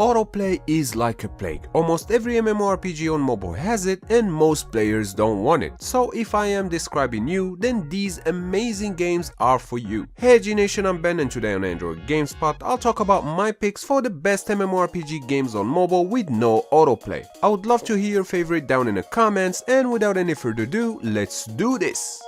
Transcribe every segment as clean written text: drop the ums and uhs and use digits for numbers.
Autoplay is like a plague. Almost every MMORPG on mobile has it and most players don't want it. So if I am describing you, then these amazing games are for you. Hey G Nation, I'm Ben and today on Android GameSpot I'll talk about my picks for the best MMORPG games on mobile with no autoplay. I would love to hear your favorite down in the comments, and without any further ado, let's do this!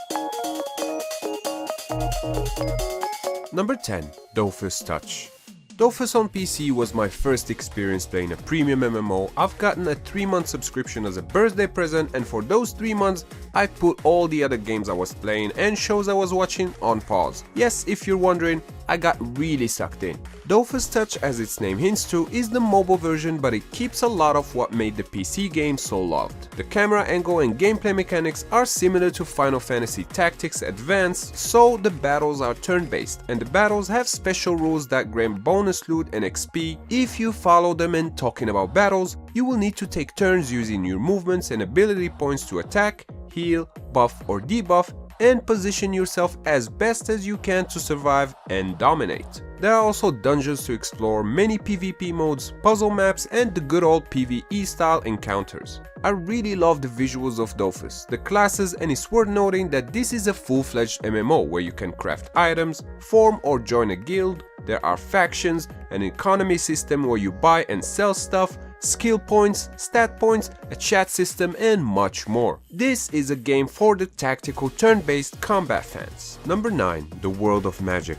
Number 10. Dofus Touch. Dofus on PC was my first experience playing a premium MMO. I've gotten a 3-month subscription as a birthday present, and for those 3 months I put all the other games I was playing and shows I was watching on pause. Yes, if you're wondering, I got really sucked in. Dofus Touch, as its name hints to, is the mobile version, but it keeps a lot of what made the PC game so loved. The camera angle and gameplay mechanics are similar to Final Fantasy Tactics Advance, so the battles are turn-based, and the battles have special rules that grant bonus loot and XP if you follow them. And talking about battles, you will need to take turns using your movements and ability points to attack, heal, buff or debuff, and position yourself as best as you can to survive and dominate. There are also dungeons to explore, many PvP modes, puzzle maps, and the good old PvE style encounters. I really love the visuals of Dofus, the classes, and it's worth noting that this is a full-fledged MMO where you can craft items, form or join a guild. There are factions, an economy system where you buy and sell stuff, skill points, stat points, a chat system, and much more. This is a game for the tactical turn-based combat fans. Number 9. The World of Magic.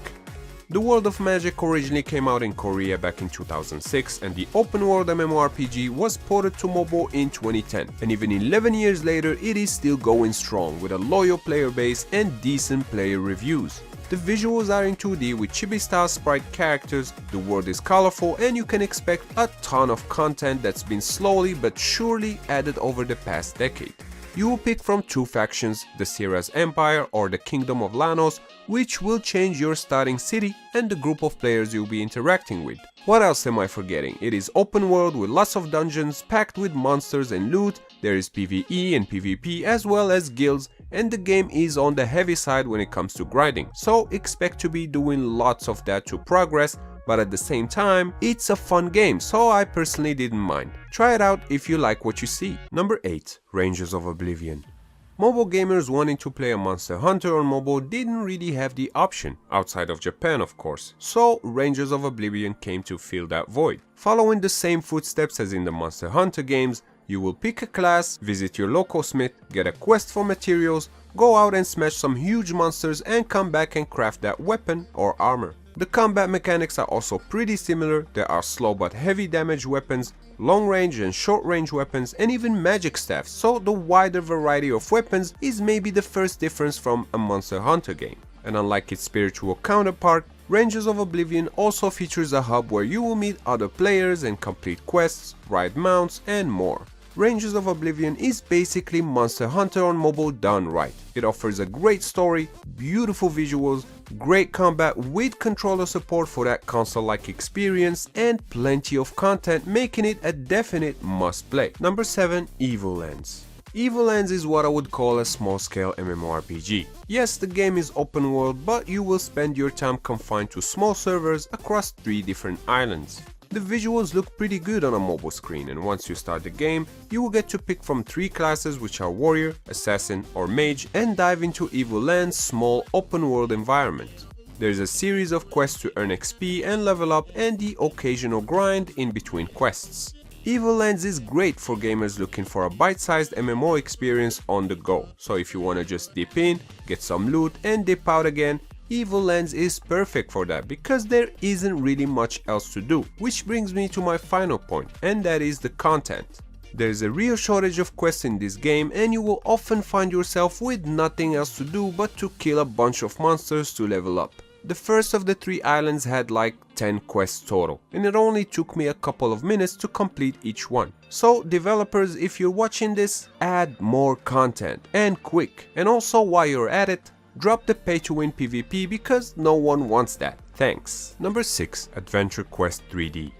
The World of Magic originally came out in Korea back in 2006, and the open world MMORPG was ported to mobile in 2010, and even 11 years later it is still going strong with a loyal player base and decent player reviews. The visuals are in 2D with chibi-style sprite characters, the world is colorful, and you can expect a ton of content that's been slowly but surely added over the past decade. You will pick from 2 factions, the Sierra's Empire or the Kingdom of Lanos, which will change your starting city and the group of players you'll be interacting with. What else am I forgetting? It is open world with lots of dungeons packed with monsters and loot, there is PvE and PvP as well as guilds, and the game is on the heavy side when it comes to grinding, so expect to be doing lots of that to progress, but at the same time, it's a fun game, so I personally didn't mind. Try it out if you like what you see. Number 8. Rangers of Oblivion. Mobile gamers wanting to play a Monster Hunter on mobile didn't really have the option, outside of Japan of course, so Rangers of Oblivion came to fill that void. Following the same footsteps as in the Monster Hunter games, you will pick a class, visit your local smith, get a quest for materials, go out and smash some huge monsters and come back and craft that weapon or armor. The combat mechanics are also pretty similar. There are slow but heavy damage weapons, long range and short range weapons, and even magic staffs, so the wider variety of weapons is maybe the first difference from a Monster Hunter game. And unlike its spiritual counterpart, Rangers of Oblivion also features a hub where you will meet other players and complete quests, ride mounts, and more. Rangers of Oblivion is basically Monster Hunter on mobile done right. It offers a great story, beautiful visuals, great combat with controller support for that console-like experience, and plenty of content, making it a definite must-play. Number 7. Evil Lands. Evil Lands is what I would call a small-scale MMORPG. Yes, the game is open world, but you will spend your time confined to small servers across 3 different islands. The visuals look pretty good on a mobile screen, and once you start the game, you will get to pick from 3 classes, which are Warrior, Assassin or Mage, and dive into Evil Lands' small open world environment. There's a series of quests to earn XP and level up, and the occasional grind in between quests. Evil Lands is great for gamers looking for a bite-sized MMO experience on the go, so if you wanna just dip in, get some loot and dip out again, Evil Lands is perfect for that because there isn't really much else to do, which brings me to my final point, and that is the content. There is a real shortage of quests in this game, and you will often find yourself with nothing else to do but to kill a bunch of monsters to level up. The first of the 3 islands had like 10 quests total, and it only took me a couple of minutes to complete each one. So developers, if you're watching this, add more content, and quick. And also while you're at it, drop the pay to win PvP because no one wants that. Thanks. Number 6. Adventure Quest 3D.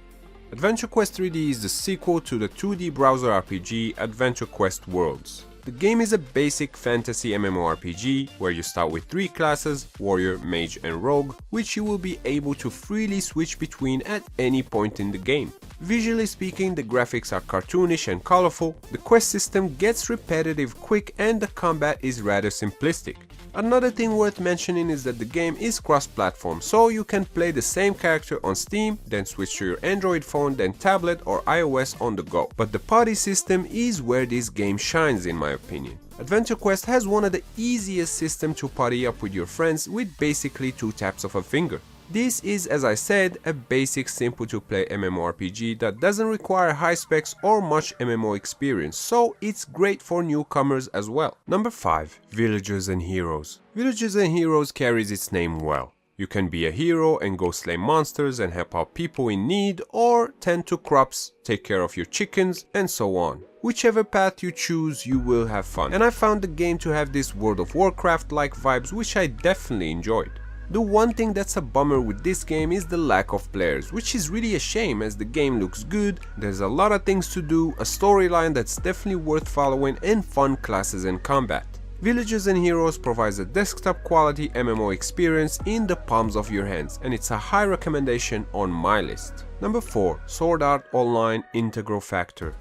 Adventure Quest 3D is the sequel to the 2D browser RPG Adventure Quest Worlds. The game is a basic fantasy MMORPG where you start with 3 classes, Warrior, Mage and Rogue, which you will be able to freely switch between at any point in the game. Visually speaking, the graphics are cartoonish and colorful, the quest system gets repetitive quick, and the combat is rather simplistic. Another thing worth mentioning is that the game is cross-platform, so you can play the same character on Steam, then switch to your Android phone, then tablet or iOS on the go. But the party system is where this game shines in my opinion. Adventure Quest has one of the easiest systems to party up with your friends with basically 2 taps of a finger. This is, as I said, a basic simple to play MMORPG that doesn't require high specs or much MMO experience, so it's great for newcomers as well. Number 5. Villagers and Heroes. Villagers and Heroes carries its name well. You can be a hero and go slay monsters and help out people in need, or tend to crops, take care of your chickens, and so on. Whichever path you choose, you will have fun. And I found the game to have this World of Warcraft-like vibes, which I definitely enjoyed. The one thing that's a bummer with this game is the lack of players, which is really a shame as the game looks good, there's a lot of things to do, a storyline that's definitely worth following, and fun classes and combat. Villagers and Heroes provides a desktop quality MMO experience in the palms of your hands, and it's a high recommendation on my list. Number 4. Sword Art Online Integral Factor.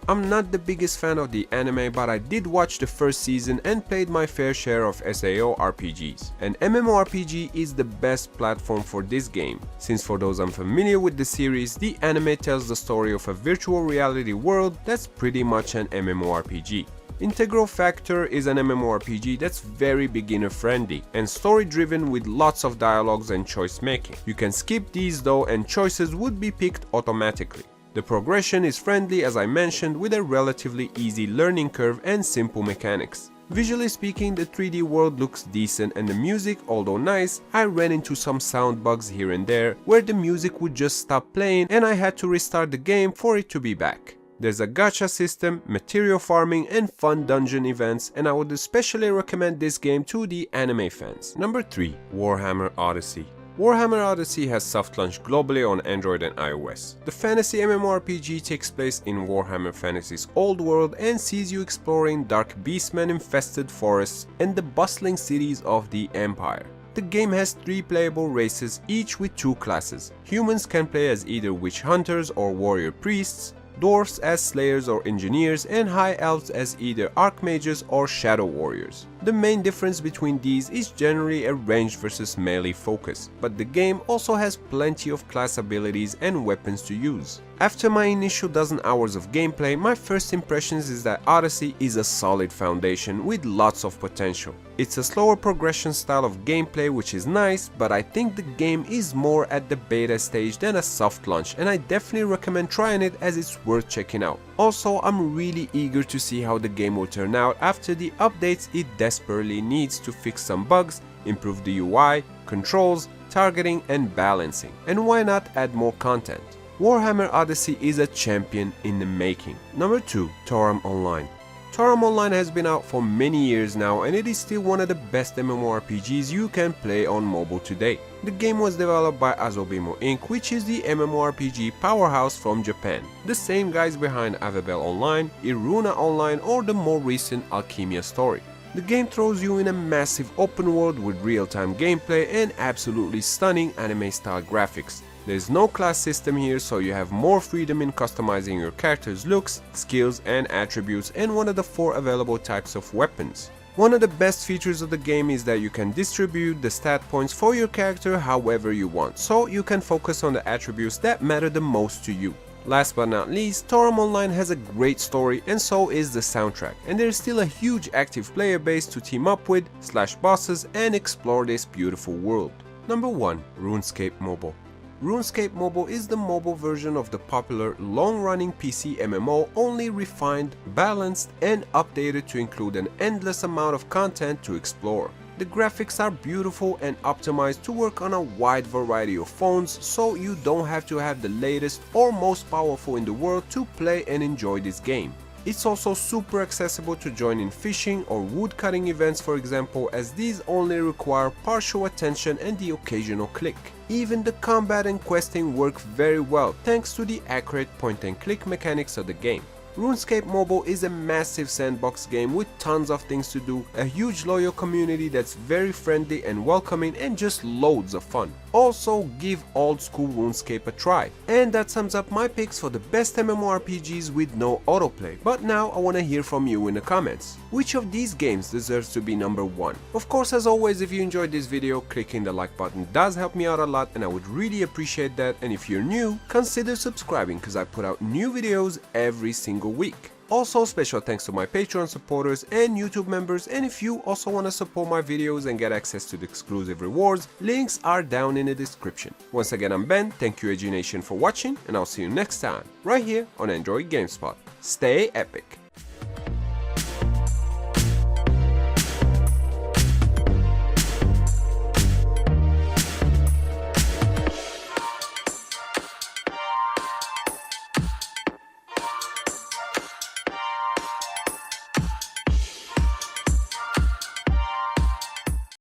I'm not the biggest fan of the anime, but I did watch the first season and played my fair share of SAO RPGs. And MMORPG is the best platform for this game, since for those unfamiliar with the series, the anime tells the story of a virtual reality world that's pretty much an MMORPG. Integral Factor is an MMORPG that's very beginner friendly and story driven with lots of dialogues and choice making. You can skip these though, and choices would be picked automatically. The progression is friendly, as I mentioned, with a relatively easy learning curve and simple mechanics. Visually speaking, the 3D world looks decent, and the music, although nice, I ran into some sound bugs here and there where the music would just stop playing and I had to restart the game for it to be back. There's a gacha system, material farming, and fun dungeon events, and I would especially recommend this game to the anime fans. Number 3. Warhammer Odyssey. Warhammer Odyssey has soft launched globally on Android and iOS. The fantasy MMORPG takes place in Warhammer Fantasy's old world and sees you exploring dark beastmen-infested forests and the bustling cities of the Empire. The game has 3 playable races, each with 2 classes. Humans can play as either witch hunters or warrior priests, dwarves as slayers or engineers, and high elves as either archmages or shadow warriors. The main difference between these is generally a range versus melee focus, but the game also has plenty of class abilities and weapons to use. After my initial dozen hours of gameplay, my first impressions is that Odyssey is a solid foundation with lots of potential. It's a slower progression style of gameplay which is nice, but I think the game is more at the beta stage than a soft launch, and I definitely recommend trying it as it's worth checking out. Also, I'm really eager to see how the game will turn out after the updates it desperately needs to fix some bugs, improve the UI, controls, targeting, and balancing. And why not add more content? Warhammer Odyssey is a champion in the making. Number 2. Toram Online. Toram Online has been out for many years now, and it is still one of the best MMORPGs you can play on mobile today. The game was developed by Azobimo Inc., which is the MMORPG powerhouse from Japan. The same guys behind Avabel Online, Iruna Online, or the more recent Alchemia story. The game throws you in a massive open world with real-time gameplay and absolutely stunning anime-style graphics. There's no class system here, so you have more freedom in customizing your character's looks, skills, and attributes, and one of the 4 available types of weapons. One of the best features of the game is that you can distribute the stat points for your character however you want, so you can focus on the attributes that matter the most to you. Last but not least, Toram Online has a great story, and so is the soundtrack, and there's still a huge active player base to team up with, slash bosses, and explore this beautiful world. Number 1. RuneScape Mobile. RuneScape Mobile is the mobile version of the popular long-running PC MMO, only refined, balanced, and updated to include an endless amount of content to explore. The graphics are beautiful and optimized to work on a wide variety of phones, so you don't have to have the latest or most powerful in the world to play and enjoy this game. It's also super accessible to join in fishing or woodcutting events, for example, as these only require partial attention and the occasional click. Even the combat and questing work very well thanks to the accurate point and click mechanics of the game. RuneScape Mobile is a massive sandbox game with tons of things to do, a huge loyal community that's very friendly and welcoming, and just loads of fun. Also, give old school RuneScape a try. And that sums up my picks for the best MMORPGs with no autoplay. But now I want to hear from you in the comments. Which of these games deserves to be number 1? Of course, as always, if you enjoyed this video, clicking the like button does help me out a lot and I would really appreciate that. And if you're new, consider subscribing because I put out new videos every single week. Also, special thanks to my Patreon supporters and YouTube members, and if you also want to support my videos and get access to the exclusive rewards, links are down in the description. Once again, I'm Ben, thank you AG Nation for watching, and I'll see you next time, right here on Android GameSpot. Stay epic!